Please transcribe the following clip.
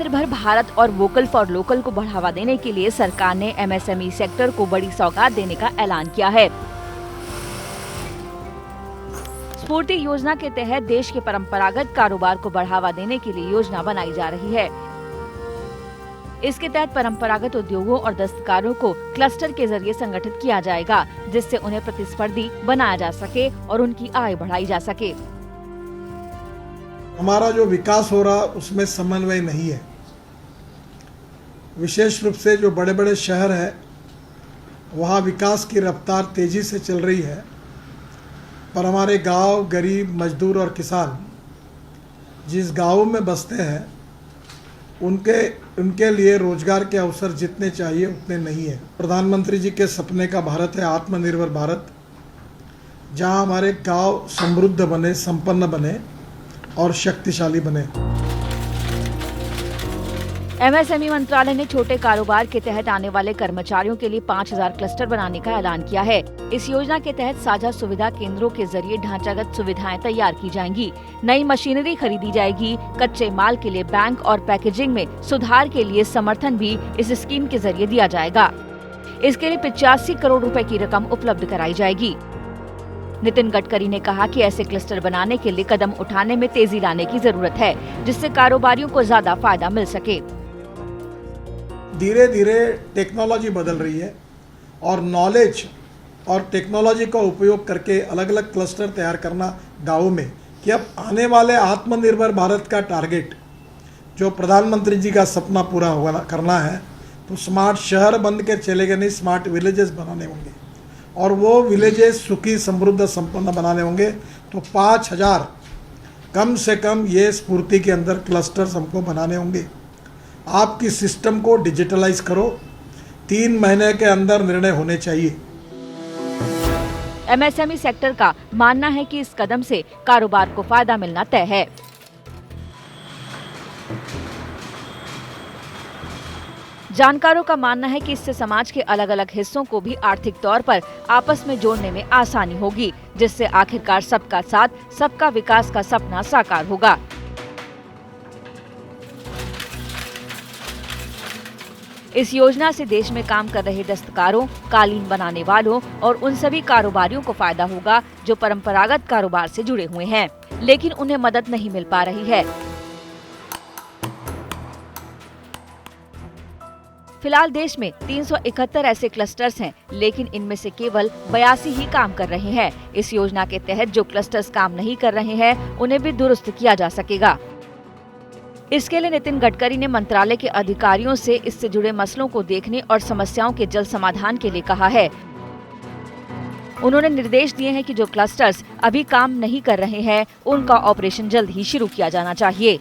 आत्मनिर्भर भारत और vocal for local को बढ़ावा देने के लिए सरकार ने एमएसएमई सेक्टर को बड़ी सौगात देने का ऐलान किया है। स्फूर्ति योजना के तहत देश के परंपरागत कारोबार को बढ़ावा देने के लिए योजना बनाई जा रही है। इसके तहत परंपरागत उद्योगों और दस्तकारों को क्लस्टर के जरिए संगठित किया जाएगा, जिससे उन्हें प्रतिस्पर्धी बनाया जा सके और उनकी आय बढ़ाई जा सके। हमारा जो विकास हो रहा उसमें समन्वय नहीं है। विशेष रूप से जो बड़े बड़े शहर हैं वहाँ विकास की रफ्तार तेजी से चल रही है, पर हमारे गांव, गरीब, मजदूर और किसान जिस गाँव में बसते हैं उनके लिए रोजगार के अवसर जितने चाहिए उतने नहीं है। प्रधानमंत्री जी के सपने का भारत है आत्मनिर्भर भारत, जहां हमारे गांव समृद्ध बने, संपन्न बने और शक्तिशाली बने। एमएसएमई मंत्रालय ने छोटे कारोबार के तहत आने वाले कर्मचारियों के लिए 5000 क्लस्टर बनाने का ऐलान किया है। इस योजना के तहत साझा सुविधा केंद्रों के जरिए ढांचागत सुविधाएं तैयार की जाएंगी, नई मशीनरी खरीदी जाएगी, कच्चे माल के लिए बैंक और पैकेजिंग में सुधार के लिए समर्थन भी इस स्कीम के जरिए दिया जाएगा। इसके लिए 85 करोड़ रुपए की रकम उपलब्ध कराई जाएगी। नितिन गडकरी ने कहा कि ऐसे क्लस्टर बनाने के लिए कदम उठाने में तेजी लाने की जरूरत है, जिससे कारोबारियों को ज्यादा फायदा मिल सके। धीरे धीरे टेक्नोलॉजी बदल रही है और नॉलेज और टेक्नोलॉजी का उपयोग करके अलग अलग क्लस्टर तैयार करना गाँव में, कि अब आने वाले आत्मनिर्भर भारत का टारगेट जो प्रधानमंत्री जी का सपना पूरा करना है, तो स्मार्ट शहर बन के चलेंगे नहीं, स्मार्ट विलेजेस बनाने होंगे और वो विलेजेस सुखी, समृद्ध, संपन्न बनाने होंगे। तो 5000 कम से कम ये स्फूर्ति के अंदर क्लस्टर्स हमको बनाने होंगे। आपकी सिस्टम को डिजिटलाइज करो, 3 महीने के अंदर निर्णय होने चाहिए। एमएसएमई सेक्टर का मानना है कि इस कदम से कारोबार को फायदा मिलना तय है। जानकारों का मानना है कि इससे समाज के अलग अलग हिस्सों को भी आर्थिक तौर पर आपस में जोड़ने में आसानी होगी, जिससे आखिरकार सबका साथ, सबका विकास का सपना साकार होगा। इस योजना से देश में काम कर रहे दस्तकारों, कालीन बनाने वालों और उन सभी कारोबारियों को फायदा होगा जो परंपरागत कारोबार से जुड़े हुए हैं, लेकिन उन्हें मदद नहीं मिल पा रही है। फिलहाल देश में 371 ऐसे क्लस्टर्स हैं, लेकिन इनमें से केवल 82 ही काम कर रहे हैं। इस योजना के तहत जो क्लस्टर्स काम नहीं कर रहे हैं, उन्हें भी दुरुस्त किया जा सकेगा। इसके लिए नितिन गडकरी ने मंत्रालय के अधिकारियों से इससे जुड़े मसलों को देखने और समस्याओं के जल्द समाधान के लिए कहा है। उन्होंने निर्देश दिए हैं कि जो क्लस्टर्स अभी काम नहीं कर रहे हैं, उनका ऑपरेशन जल्द ही शुरू किया जाना चाहिए।